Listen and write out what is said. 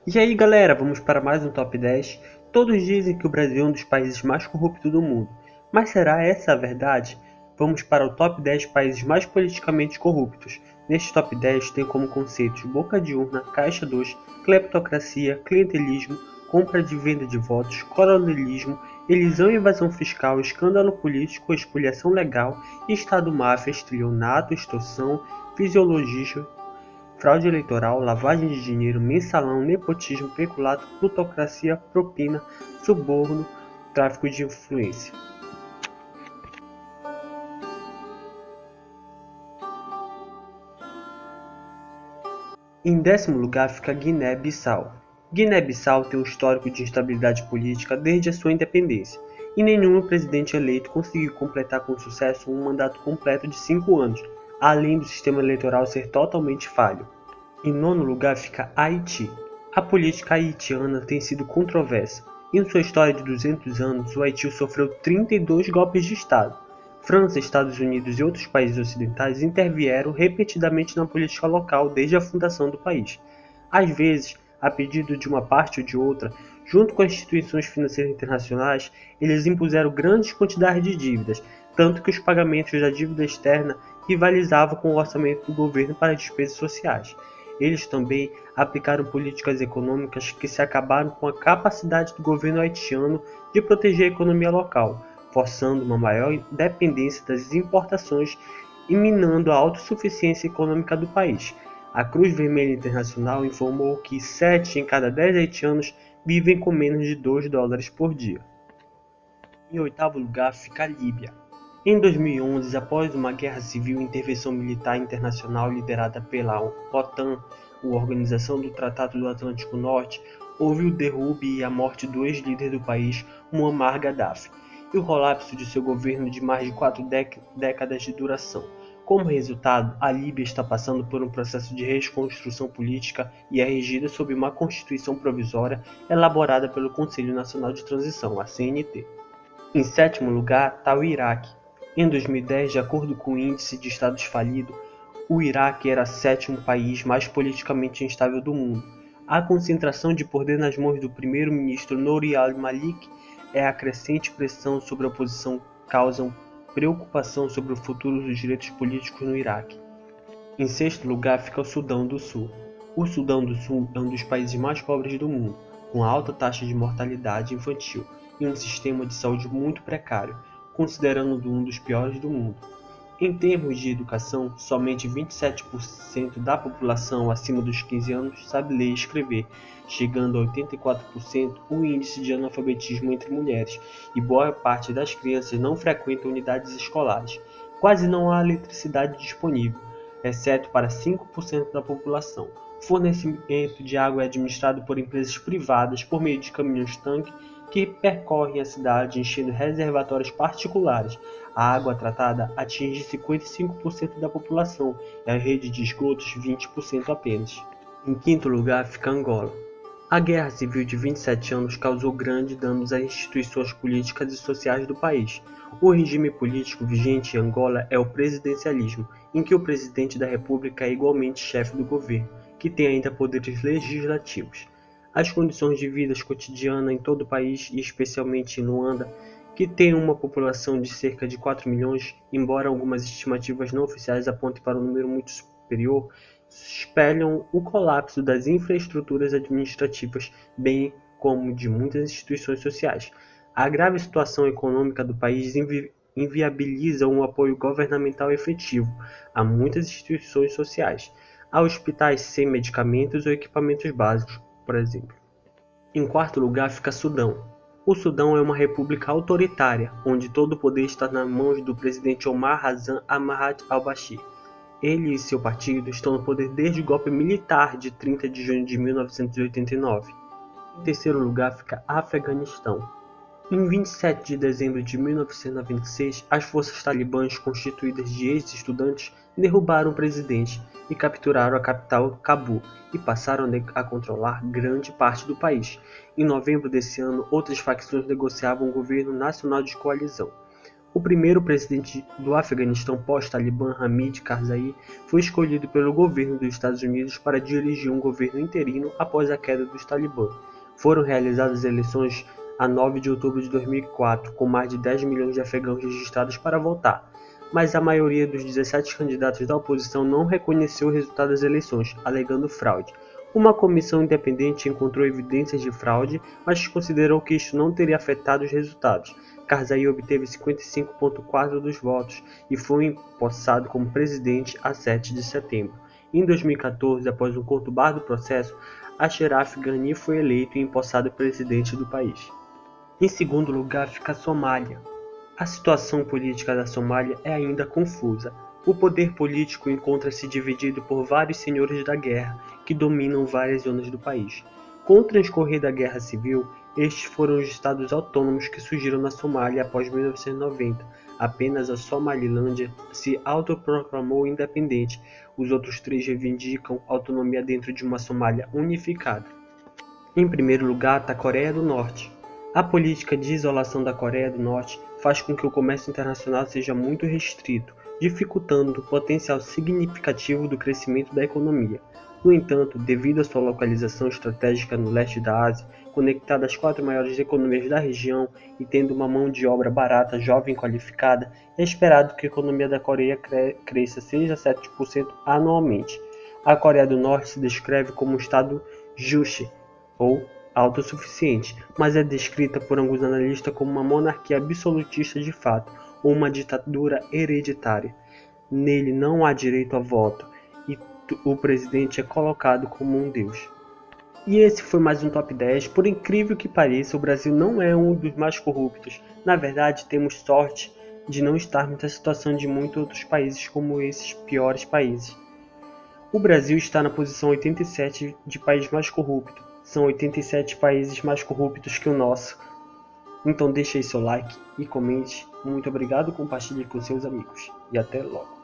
E aí galera, vamos para mais um Top 10. Todos dizem que o Brasil é um dos países mais corruptos do mundo. Mas será essa a verdade? Vamos para o Top 10 países mais politicamente corruptos. Neste Top 10 tem como conceitos boca de urna, caixa 2, cleptocracia, clientelismo, compra de venda de votos, coronelismo, elisão e evasão fiscal, escândalo político, expoliação legal, estado-máfia, estelionato, extorsão, fisiologismo, fraude eleitoral, lavagem de dinheiro, mensalão, nepotismo, peculato, plutocracia, propina, suborno, tráfico de influência. Em décimo lugar fica Guiné-Bissau. Guiné-Bissau tem um histórico de instabilidade política desde a sua independência, e nenhum presidente eleito conseguiu completar com sucesso um mandato completo de 5 anos, além do sistema eleitoral ser totalmente falho. Em nono lugar fica Haiti. A política haitiana tem sido controversa. Em sua história de 200 anos, o Haiti sofreu 32 golpes de Estado. França, Estados Unidos e outros países ocidentais intervieram repetidamente na política local desde a fundação do país. Às vezes, a pedido de uma parte ou de outra, junto com as instituições financeiras internacionais, eles impuseram grandes quantidades de dívidas, tanto que os pagamentos da dívida externa rivalizavam com o orçamento do governo para despesas sociais. Eles também aplicaram políticas econômicas que se acabaram com a capacidade do governo haitiano de proteger a economia local, forçando uma maior dependência das importações e minando a autossuficiência econômica do país. A Cruz Vermelha Internacional informou que 7 em cada 10 haitianos vivem com menos de $2 por dia. Em oitavo lugar fica a Líbia. Em 2011, após uma guerra civil e intervenção militar internacional liderada pela OTAN, a Organização do Tratado do Atlântico Norte, houve o derrube e a morte do ex-líder do país, Muammar Gaddafi, e o colapso de seu governo de mais de 4 décadas de duração. Como resultado, a Líbia está passando por um processo de reconstrução política e é regida sob uma constituição provisória elaborada pelo Conselho Nacional de Transição, a CNT. Em sétimo lugar está o Iraque. Em 2010, de acordo com o Índice de Estados Falidos, o Iraque era o sétimo país mais politicamente instável do mundo. A concentração de poder nas mãos do primeiro-ministro Nouri al-Maliki e a crescente pressão sobre a oposição causam preocupação sobre o futuro dos direitos políticos no Iraque. Em sexto lugar fica o Sudão do Sul. O Sudão do Sul é um dos países mais pobres do mundo, com alta taxa de mortalidade infantil e um sistema de saúde muito precário, considerando um dos piores do mundo. Em termos de educação, somente 27% da população acima dos 15 anos sabe ler e escrever, chegando a 84% o índice de analfabetismo entre mulheres, e boa parte das crianças não frequentam unidades escolares. Quase não há eletricidade disponível, exceto para 5% da população. O fornecimento de água é administrado por empresas privadas por meio de caminhões-tanque que percorrem a cidade enchendo reservatórios particulares. A água tratada atinge 55% da população e a rede de esgotos 20% apenas. Em quinto lugar fica Angola. A Guerra Civil de 27 anos causou grandes danos às instituições políticas e sociais do país. O regime político vigente em Angola é o presidencialismo, em que o presidente da República é igualmente chefe do governo, que tem ainda poderes legislativos. As condições de vida cotidiana em todo o país, e especialmente em Luanda, que tem uma população de cerca de 4 milhões, embora algumas estimativas não oficiais apontem para um número muito superior, espelham o colapso das infraestruturas administrativas, bem como de muitas instituições sociais. A grave situação econômica do país inviabiliza um apoio governamental efetivo a muitas instituições sociais, a hospitais sem medicamentos ou equipamentos básicos, por exemplo. Em quarto lugar fica Sudão. O Sudão é uma república autoritária, onde todo o poder está nas mãos do presidente Omar Hassan Ahmad al-Bashir. Ele e seu partido estão no poder desde o golpe militar de 30 de junho de 1989. Em terceiro lugar fica Afeganistão. Em 27 de dezembro de 1996, as forças talibãs, constituídas de ex-estudantes, derrubaram o presidente e capturaram a capital Cabul e passaram a controlar grande parte do país. Em novembro desse ano, outras facções negociavam um governo nacional de coalizão. O primeiro presidente do Afeganistão pós-Talibã, Hamid Karzai, foi escolhido pelo governo dos Estados Unidos para dirigir um governo interino após a queda dos Talibã. Foram realizadas eleições a 9 de outubro de 2004, com mais de 10 milhões de afegãos registrados para votar, mas a maioria dos 17 candidatos da oposição não reconheceu o resultado das eleições, alegando fraude. Uma comissão independente encontrou evidências de fraude, mas considerou que isto não teria afetado os resultados. Karzai obteve 55,4% dos votos e foi empossado como presidente a 7 de setembro. Em 2014, após um conturbado processo, Ashraf Ghani foi eleito e empossado presidente do país. Em segundo lugar fica a Somália. A situação política da Somália é ainda confusa. O poder político encontra-se dividido por vários senhores da guerra, que dominam várias zonas do país. Com o transcorrer da Guerra Civil, estes foram os estados autônomos que surgiram na Somália após 1990. Apenas a Somalilândia se autoproclamou independente. Os outros três reivindicam autonomia dentro de uma Somália unificada. Em primeiro lugar está a Coreia do Norte. A política de isolação da Coreia do Norte faz com que o comércio internacional seja muito restrito, dificultando o potencial significativo do crescimento da economia. No entanto, devido à sua localização estratégica no leste da Ásia, conectada às 4 maiores economias da região e tendo uma mão de obra barata, jovem e qualificada, é esperado que a economia da Coreia cresça 6 a 7% anualmente. A Coreia do Norte se descreve como um estado juche, ou autossuficiente, mas é descrita por alguns analistas como uma monarquia absolutista de fato, ou uma ditadura hereditária. Nele não há direito a voto, e o presidente é colocado como um deus. E esse foi mais um Top 10. Por incrível que pareça, o Brasil não é um dos mais corruptos. Na verdade, temos sorte de não estarmos na situação de muitos outros países como esses piores países. O Brasil está na posição 87 de país mais corrupto. São 87 países mais corruptos que o nosso. Então deixe aí seu like e comente. Muito obrigado, compartilhe com seus amigos. E até logo.